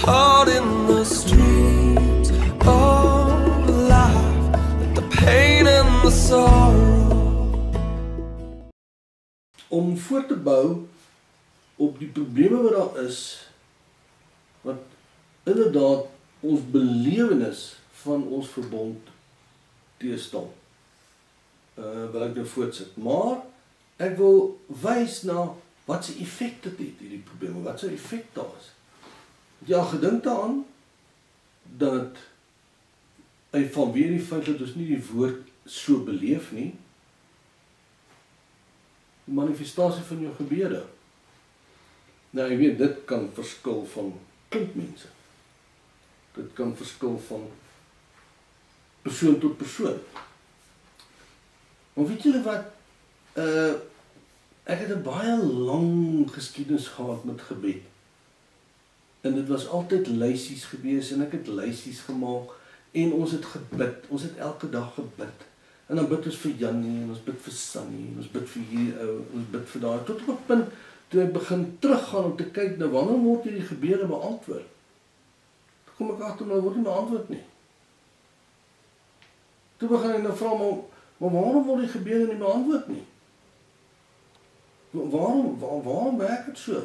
caught in the streams of life, like the pain and the sorrow. Om voor te bou op die probleme wat daar is, wat inderdaad ons belewenis van ons verbond teestaan, wil ek nou voortsit. Maar ek wil wys na wat se effek dit het, hierdie probleme, wat se effek daar is. Ja, gedink daaraan dat vanweer die feit dat ons nie die woord so beleef nie, die manifestasie van jou gebede. Nou, jy weet, dit kan verskil van klomp-mense. Dit kan verskil van persoon tot persoon. Maar weet julle wat, ek het 'n baie lang geskiedenis gehad met gebed. En dit was altyd lysies gewees en ek het lysies gemaak en ons het gebid. Ons het elke dag gebid. En dan bid ons vir Jannie en ons bid vir Sunny en ons bid vir hierdie ou, ons bid vir daai. Tot op 'n punt toe ek begin teruggaan om te kyk na wanneer word hierdie gebede beantwoord. Toe kom ek agter maar word nie beantwoord nie. Toe begin ek nou vra maar waarom word die gebede nie beantwoord nie? Waarom werk dit so?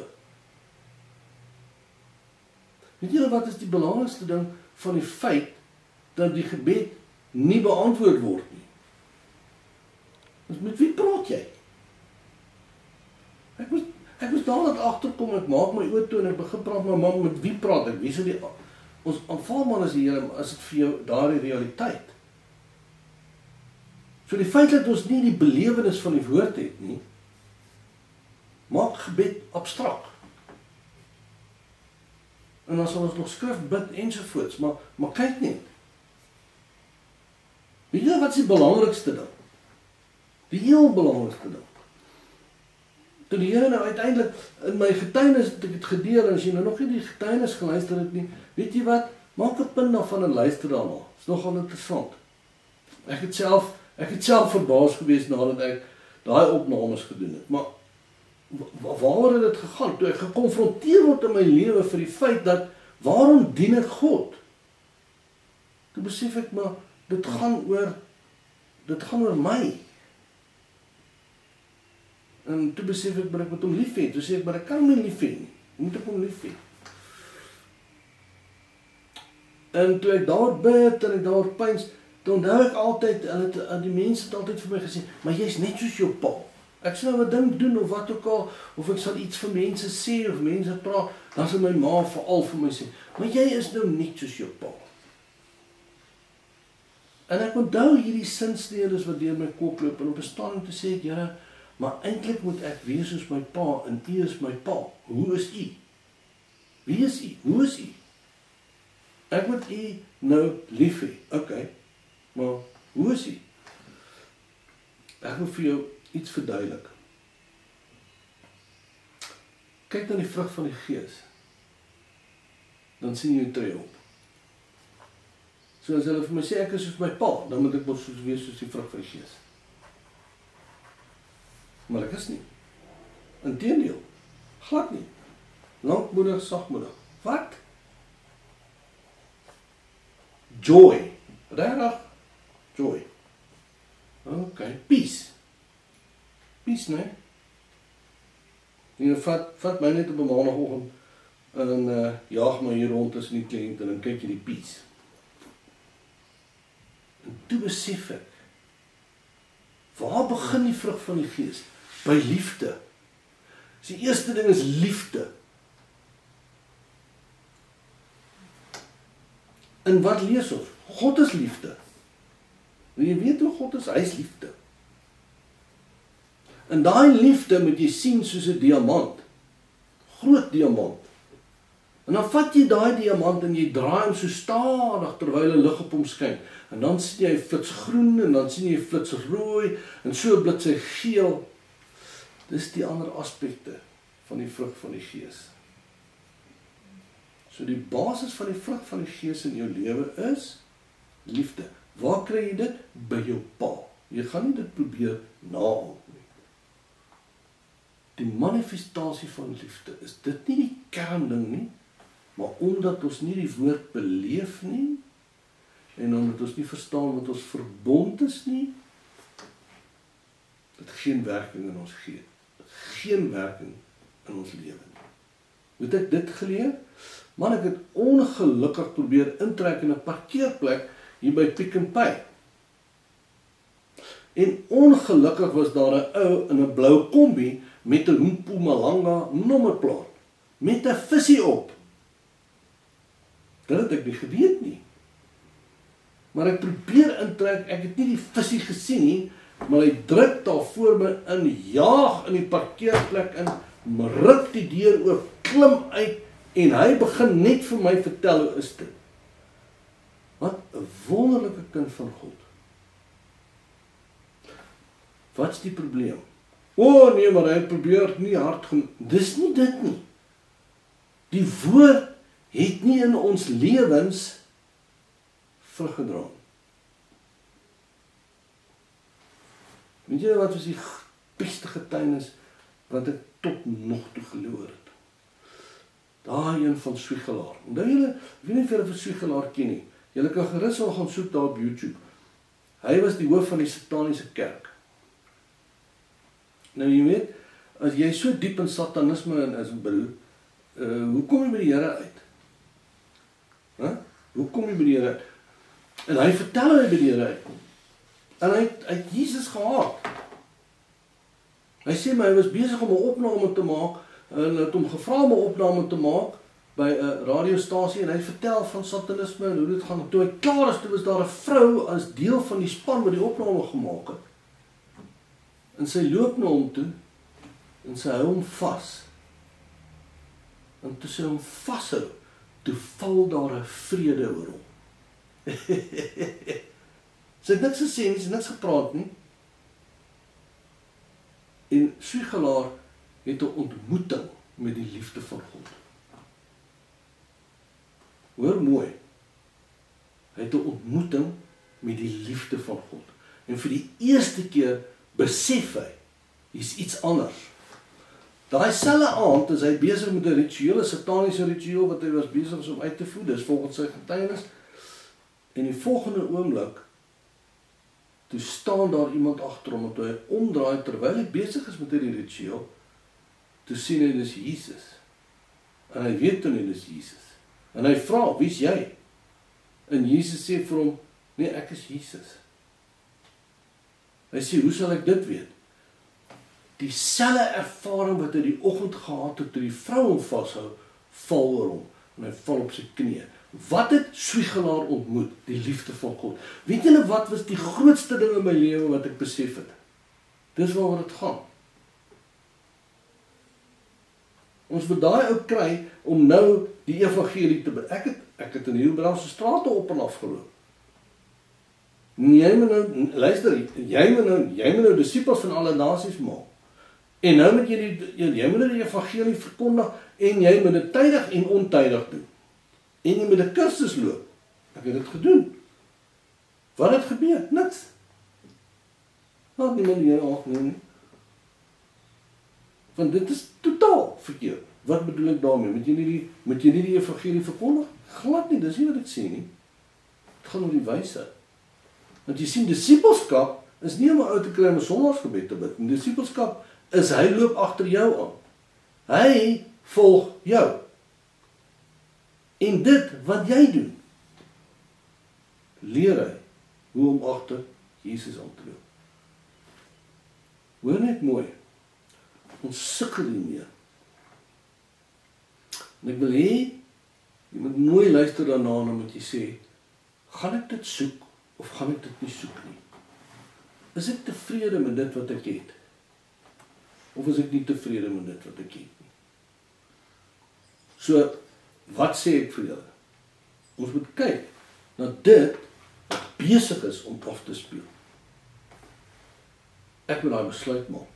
Weet julle wat is die belangrikste ding van die feit dat die gebed nie beantwoord word nie? Dus met wie praat jy? Ek moes daar net agterkom, ek maak my oor toe en ek begin praat met man, met wie praat ek? Wie sou ons aanvaar man as die Here, as dit vir jou daardie realiteit? So die feit dat ons nie die belewenis van die woord het nie, maak gebed abstrakt. En dan sal ons nog skrif bid ensovoorts, maar kyk net. Weet jy wat is die belangrikste ding? Die heel belangrikste ding. Toe die Here nou uiteindelik in my getuienis het ek het gedeel, en as jy nou nog nie die getuienis geluister het nie, weet jy wat? Maak 'n punt daarvan en luister daarna. Dit is nogal interessant. Ek het self verbaas gewees nadat ek daai opnames gedoen het. Maar waaroor het dit gegaan? Toe ek gekonfronteer word in my lewe vir die feit dat, waarom dien ek God? Toe besef ek, maar dit gaan oor my. En toe besef ek, maar ek moet hom lief hê. Toe sê ek, maar ek kan hom nie lief hê nie. Moet ek hom lief hê? En toe ek daar bid en ek daar pyns, toe onthou ek altyd, die mense het altyd vir my gesê, maar jy is net soos jou pa. Ek sal nou 'n ding doen of wat ook al, of ek sal iets vir mense sê of mense praat, dan sal my ma veral vir my sê, maar jy is nou net soos jou pa. En ek onthou hierdie sinsnede wat deur my kop loop en op 'n stadium te sê ek, Here, maar eintlik moet ek wees soos my pa en U is my pa. Hoe is U? Wie is U? Hoe is U? Ek moet U nou lief hê. Okay. Maar hoe is U? Ek wil vir jou iets verduidelik. Kyk na die vrug van die Gees. Dan sien jy tree op. So as hulle vir my sê ek is soos my pa, dan moet ek mos wees soos die vrug van die Gees. Maar ek is nie. Inteendeel, glad nie. Lankmoedig, sagmoedig. Wat? Joy. Regtig? Joy. Okay, peace. Peace, nee? En vat my net op 'n maandagoggend en jaag my hier rond tussen die kliënte en dan kyk jy die peace. En toe besef ek, waar begin die vrug van die Gees? By liefde. Dus die eerste ding is liefde. En wat lees ons? God is liefde. En jy weet hoe God is, hy is liefde. En daai liefde moet jy sien soos 'n diamant. Groot diamant. En dan vat jy daai diamant en jy draai hom so stadig terwyl 'n lig op hom skyn. En dan sien jy flits groen en dan sien jy flits rooi en so blits hy geel. Dis die ander aspekte van die vrug van die Gees. So die basis van die vrug van die Gees in jou lewe is liefde. Waar kry jy dit? By jou pa. Jy gaan nie dit probeer naal nie. Die manifestasie van liefde, is dit nie die kernding nie, maar omdat ons nie die woord beleef nie, en omdat ons nie verstaan wat ons verbond is nie, dit geen werking in ons gee. Geen werking in ons lewe nie. Hoe het ek dit geleer? Man, ek het ongelukkig probeer intrek in 'n parkeerplek hier by Pick n Pay. En ongelukkig was daar 'n ou in 'n blou kombi met 'n Mpumalanga nommerplaat, met 'n visie op. Dit het ek nie geweet nie. Maar ek probeer intrek, ek het nie die visie gesien nie, maar hy druk daar voor my in, jaag in die parkeerplek in, ruk die deur oop, klim uit, en hy begin net vir my vertel, hoe is dit? Wat 'n wonderlike kind van God. Wat is die probleem? O nee, maar hy probeer nie hard genoeg. Dis nie dit nie. Die woord het nie in ons lewens vrug gedra. Weet jy wat was die beste getuienis wat ek tot nog toe geloor het? Daai een van Swiegelaar. Onthou julle, ek weet nie of julle vir Swiegelaar ken nie. Julle kan gerus wel gaan soek daar op YouTube. Hy was die hoof van die Sataniese kerk. Nou jy weet, as jy so diep in satanisme in is, broer, hoe kom jy by die Here uit? Hoe kom jy by die Here uit? En hy vertel hy by die Here uitkom. En hy het Jesus gehaat. Hy sê my, hy was besig om 'n opname te maak, en het hom gevra om 'n opname te maak by 'n radiostasie, en hy vertel van satanisme en hoe dit gaan. Toe hy klaar is, toe was daar 'n vrou as deel van die span wat die opname gemaak het. En sy loop na hom toe, en sy hou hom vas. En toe sy hom vashou, toe val daar 'n vrede oor hom. Sy het niks gesê nie, sy het niks gepraat nie. En Swiegelaar het 'n ontmoeting met die liefde van God. Hoor mooi. Hy het 'n ontmoeting met die liefde van God. En vir die eerste keer besef hy, hier's iets anders. Daai selfde aand is hy besig met 'n ritueel, 'n sataniese ritueel wat hy was besig om uit te voer, dis volgens sy getuienis. En die volgende oomblik, toe staan daar iemand agter hom, en toe hy omdraai terwyl hy besig is met die ritueel, toe sien hy dis Jesus. En hy weet toe nie dis Jesus. En hy vra, wie's jy? En Jesus sê vir hom, nee, ek is Jesus. Hy sê, hoe sal ek dit weet? Dieselfde ervaring wat hy die oggend gehad het, toe die vrou hom vashou, val oor hom, en hy val op sy knieë. Wat het Swiegelaar ontmoet? Die liefde van God. Weet julle wat was die grootste ding in my lewe wat ek besef het? Dis waaroor dit gaan. Ons moet daai ou kry om nou die evangelie te ek het in die Hebreëse strate op en af geloop. Jy moet nou luister, jy moet nou disippels van alle nasies maak. En nou moet jy moet nou die evangelie verkondig, en jy moet dit tydig en ontydig doen. En jy moet 'n kursus loop. Ek het dit gedoen. Wat het gebeur? Niks. Laat niemand hier afneem nie. Want dit is totaal verkeerd. Wat bedoel ek daarmee? Moet jy nie die evangelie verkondig? Glad nie, dis nie wat ek sê nie. Het gaan oor die wysheid. Want jy sien, disippelskap is nie om 'n ou te kry om 'n sondagsgebed te bid. Disippelskap is hy loop agter jou aan. Hy volg jou. En dit wat jy doen, leer hy hoe om agter Jesus aan te loop. Hoor net mooi. Ons sukkel hiermee. En ek wil hê, jy moet mooi luister daarna, en dan moet jy sê, gaan ek dit soek, of gaan ek dit nie soek nie? Is ek tevrede met dit wat ek het? Of is ek nie tevrede met dit wat ek het nie? So, wat sê ek vir julle? Ons moet kyk na dit wat besig is om af te speel. Ek moet daai besluit maak.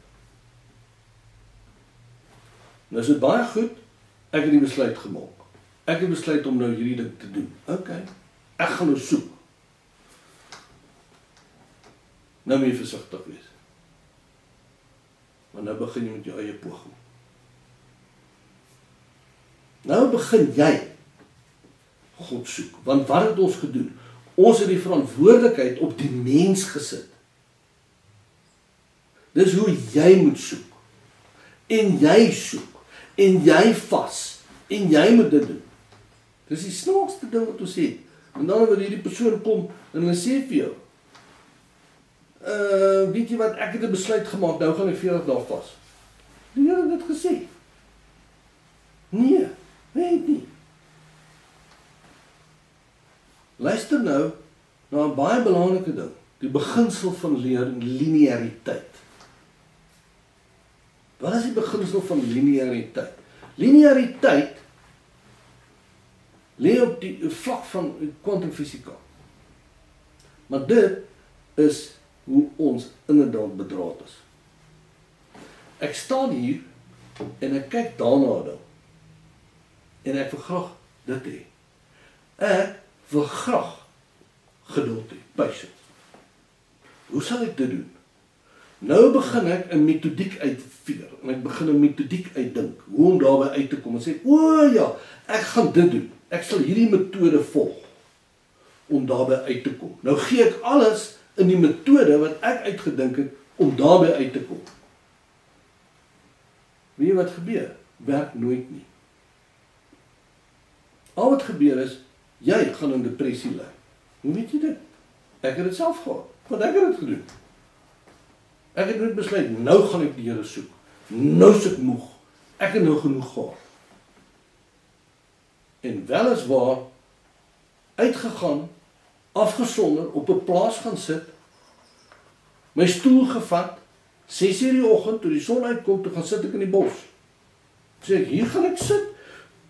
Nou is dit baie goed, ek het die besluit gemaak. Ek het besluit om nou hierdie ding te doen. Ok, ek gaan nou soek. Nou moet jy versigtig wees. Want nou begin jy met jou eie poging. Nou begin jy God soek. Want wat het ons gedoen? Ons het die verantwoordelikheid op die mens gesit. Dis hoe jy moet soek. En jy soek. En jy vas. En jy moet dit doen. Dis die snaakste ding wat ons het. En dan wanneer hierdie persoon kom en hulle sê vir jou, weet jy wat, ek het 'n besluit gemaak, nou gaan ek 40 dae vas. Die Here het dit gesê. Nee, weet nie. Luister nou na 'n baie belangrike ding, die beginsel van lineariteit. Wat is die beginsel van lineariteit? Lineariteit lê op die vlak van kwantumfisika. Maar dit is hoe ons inderdaad bedraad is. Ek staan hier en ek kyk daarna dan. En ek wil graag dit hê. Ek wil graag geduld hê, patience. Hoe sal ek dit doen? Nou begin ek 'n metodiek uitvier en ek begin 'n metodiek uitdink hoe om daarby uit te kom en sê, o ja, ek gaan dit doen. Ek sal hierdie metode volg om daarby uit te kom. Nou gee ek alles in die metode wat ek uitgedink het om daarby uit te kom. Weet jy wat gebeur? Werk nooit nie. Al wat gebeur is, jy gaan in depressie lê. Hoe weet jy dit? Ek het dit self gehad, want ek het dit gedoen. Ek het net besluit, nou gaan ek die Here soek. Nou is ek moeg. Ek het nou genoeg gehad. En weliswaar uitgegaan, afgesonder, op 'n plaas gaan sit, my stoel gevat, 6:00 die oggend, toe die son uitkom, toe gaan sit ek in die bos. Sê ek, hier gaan ek sit,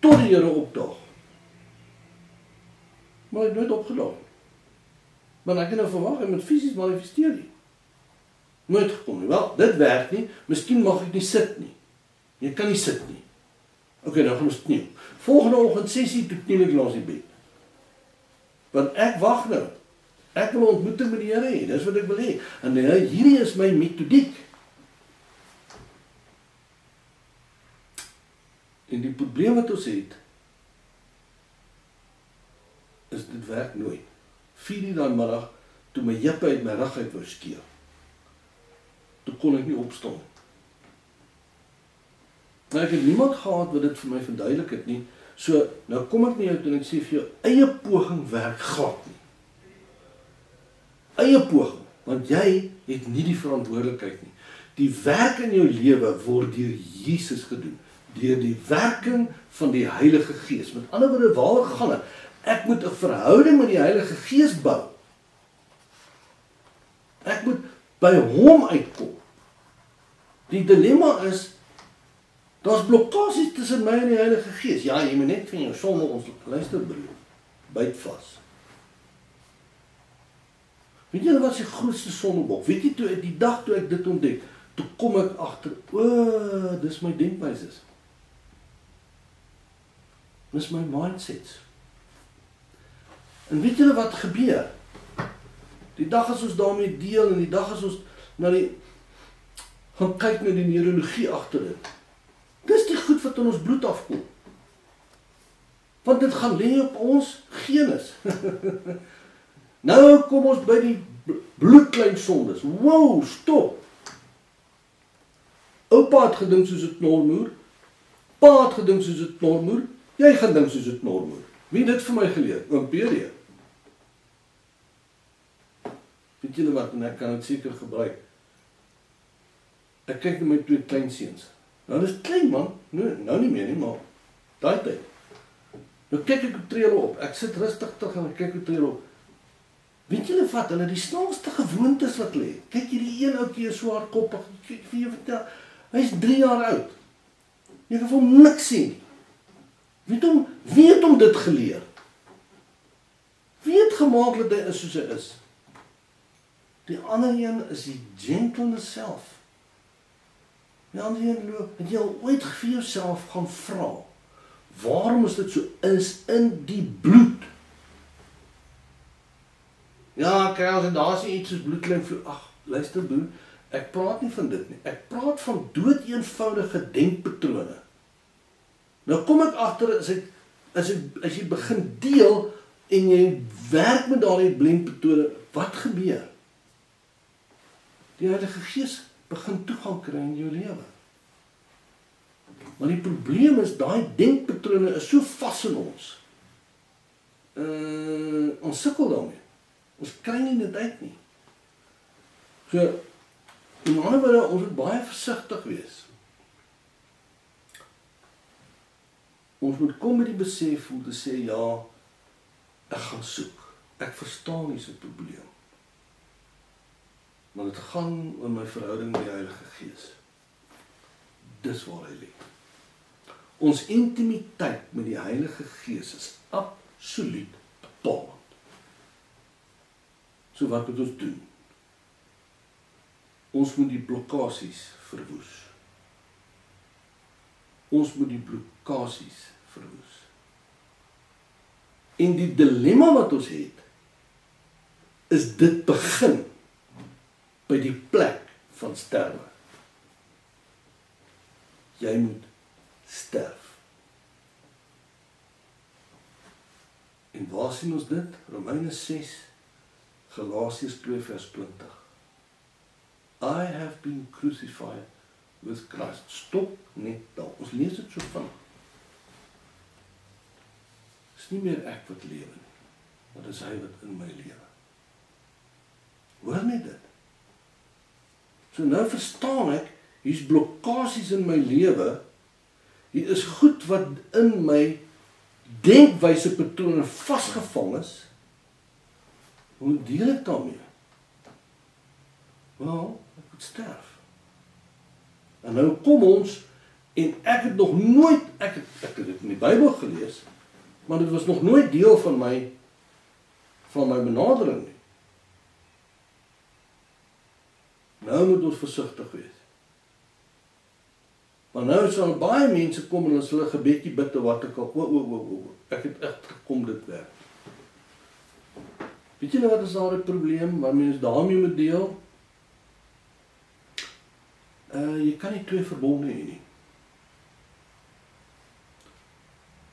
tot die Here opdaag. Maar ek het nooit opgedaag. Want ek het nou verwag, hy moet fisies manifesteer nie. Nooit gekom nie. Wel, dit werk nie, miskien mag ek nie sit nie. Jy kan nie sit nie. Ok, nou gaan ons kniel. Volgende oggend 6:00 toe kniel ek langs die bed. Want ek wag nou. Ek wil 'n ontmoeting met die Here hê, dis wat ek wil hê. En hierdie is my metodiek. En die probleem wat ons het, is dit werk nooit. 4:00 daai middag, toe my jippe uit my rug uit wou skeer, toe kon ek nie opstaan. Nou ek het niemand gehad wat dit vir my verduidelik het nie, so nou kom ek na jou toe en ek sê vir jou, eie poging werk glad nie. Eie poging, want jy het nie die verantwoordelikheid nie. Die werk in jou lewe word deur Jesus gedoen, deur die werking van die Heilige Gees. Met ander woorde, waar gaan dit? Ek moet 'n verhouding met die Heilige Gees bou. Ek moet by hom uitkom. Die dilemma is, daar's blokkades tussen my en die Heilige Gees. Ja, jy moet net van jou sonde ons luister broer, byt vas. Weet jy wat is die grootste sondebok? Weet jy toe die dag toe ek dit ontdek, toe kom ek agter, dis my denkwyse. Dis my mindsets. En weet julle wat gebeur? Die dag as ons daarmee deel en die dag as ons gaan kyk na die neurologie agter dit. Dis die goed wat in ons bloed afkom. Want dit gaan lê op ons genes. Nou kom ons by die bloedkleinsondes. Wow, stop. Oupa het gedink soos 'n knormoer. Pa het gedink soos 'n knormoer. Jy gaan dink soos 'n knormoer. Wie het dit vir my geleer? Oom PD. Weet julle wat, en ek kan dit seker gebruik. Ek kyk na my 2 kleinseuns. Nou dis klein man, nou nie meer nie, maar daai tyd. Nou kyk ek op tree op. Ek sit rustig terug en ek kyk op tree op. Weet julle wat, hulle die snaakste gewoontes wat lê. Kyk hierdie een ouetjie is so hardkoppig. Kyk vir jou vertel. Hy's 3 jaar oud. Jy kan hom niks sien. Wie het hom dit geleer? Wie het gemaak dat hy is soos hy is? Die ander een is die gentleness self. Die ander een loop, het jy al ooit vir jouself gaan vra, waarom is dit so is in die bloed? Ja, kijk, daar is iets soos bloedkleinvloed. Ag, luister broer, ek praat nie van dit nie. Ek praat van dood eenvoudige denkpatrone. Nou kom ek agter, as ek as jy begin deel en jy werk met daardie blendpatrone, wat gebeur? Die Heilige Gees begin toegang kry in jou lewe. Maar die probleem is, daai denkpatrone is so vas in ons. Ons sukkel daarmee. Ons kry nie dit uit nie. So, in ander woorde, ons moet baie versigtig wees. Ons moet kom met die besef om te sê, ja, ek gaan soek. Ek verstaan nie so 'n probleem. Maar dit gaan oor my verhouding met die Heilige Gees. Dis waar hy lê. Ons intimiteit met die Heilige Gees is absoluut bepalend. So wat moet ons doen? Ons moet die blokkades verwoes. Ons moet die blokkades verwoes. En die dilemma wat ons het, is dit begin by die plek van sterwe. Jy moet sterf. En waar sien ons dit? Romeine 6, Galasiërs 2 vers 20. I have been crucified with Christ. Stop net daar. Ons lees dit so van. Dis nie meer ek wat lewe nie, maar dis hy wat in my lewe. Hoor net dit. So nou verstaan ek, hier's blokkades in my lewe, hier is goed wat in my denkwyse patrone vasgevang is. Hoe deel ek daarmee? Wel, ek moet sterf. En nou kom ons, en ek het nog nooit, ek het dit in die Bybel gelees, maar dit was nog nooit deel van my benadering nie. Nou moet ons versigtig wees. Maar nou sal baie mense kom en as hulle gebedjie bid of wat ek al, ek het echt gekom dit werk. Weet jy nou wat is daar 'n probleem waarmee ons daarmee moet deel? Jy kan nie twee verbonde hê nie.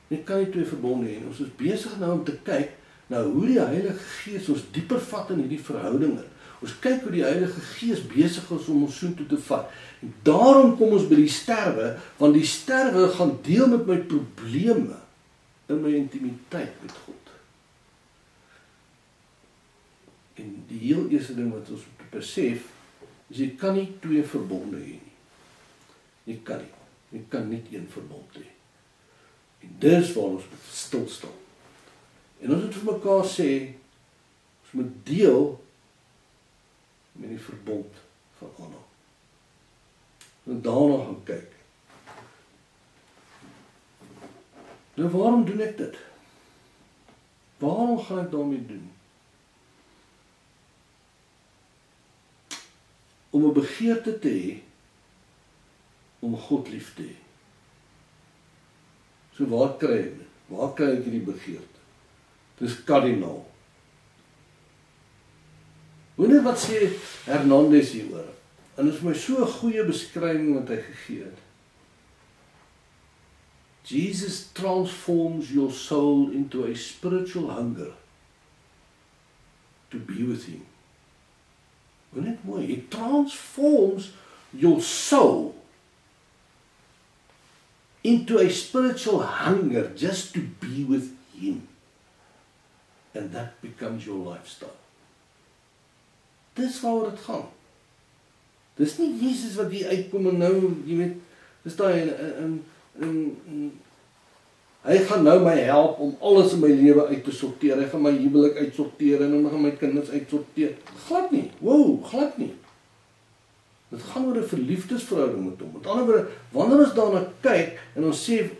Jy kan nie twee verbonde hê nie. Ons is besig nou om te kyk na hoe die Heilige Gees ons dieper vat in hierdie verhoudinge. Ons kyk hoe die Heilige Gees besig is om ons soontoe te vat. En daarom kom ons by die sterwe, want die sterwe gaan deel met my probleme in my intimiteit met God. En die heel eerste ding wat ons moet besef, is jy kan nie twee verbonde hê nie. Jy kan nie. Jy kan net een verbond hê. En dis waar ons moet stilstaan. En ons moet vir mekaar sê, ons moet deel met die verbond van Anna. En daarna gaan kyk. Nou waarom doen ek dit? Waarom gaan ek daarmee doen? Om 'n begeerte te hê, om God lief te hê. So waar kry ek dit? Waar kry ek hierdie begeerte? Dis kardinaal. Hoor net wat sê Hernandez hieroor. En dit is my so 'n goeie beskrywing wat hy gegee het. Jesus transforms your soul into a spiritual hunger to be with him. Hoor net mooi, he transforms your soul into a spiritual hunger just to be with him. And that becomes your lifestyle. Dis waaroor dit gaan. Dis nie Jesus wat hier uitkom en nou, jy weet, dis daai hy gaan nou my help om alles in my lewe uit te sorteer. Hy gaan my huwelik uitsorteer en hy gaan my kinders uitsorteer. Glad nie. Wow, glad nie. Dit gaan oor 'n verliefdesverhouding met hom. Met ander woorde, wanneer ons daarna kyk en ons sê,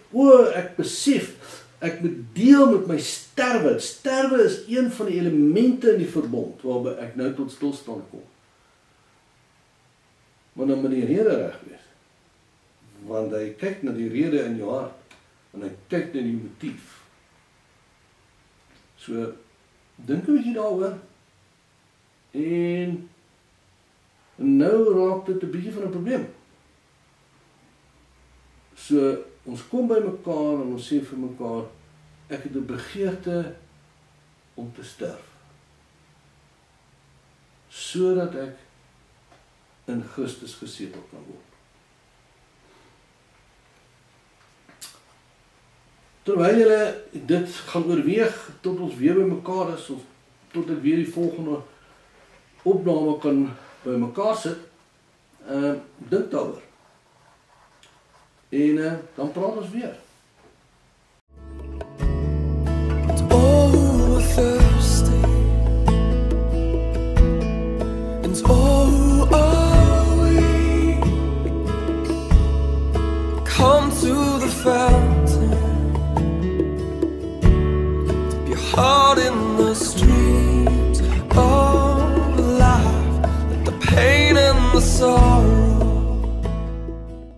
ek besef, ek moet deel met my sterwe. Sterwe is een van die elemente in die verbond waarby ek nou tot stilstand kom. Maar dan moet die rede reg wees. Want hy kyk na die rede in jou hart en hy kyk na die motief. So, dink 'n bietjie daaroor. En nou raak dit 'n bietjie van 'n probleem. So, ons kom by mekaar en ons sê vir mekaar, ek het 'n begeerte om te sterf, sodat ek in Christus gesetel kan word. Terwyl julle dit gaan oorweeg tot ons weer by mekaar is, of tot ek weer die volgende opname kan by mekaar sit, dink daaroor. En dan praat ons weer. Oh, we're thirsty, and oh, are we? Come to the fountain, dip your heart in the streams of life, let the pain and the sorrow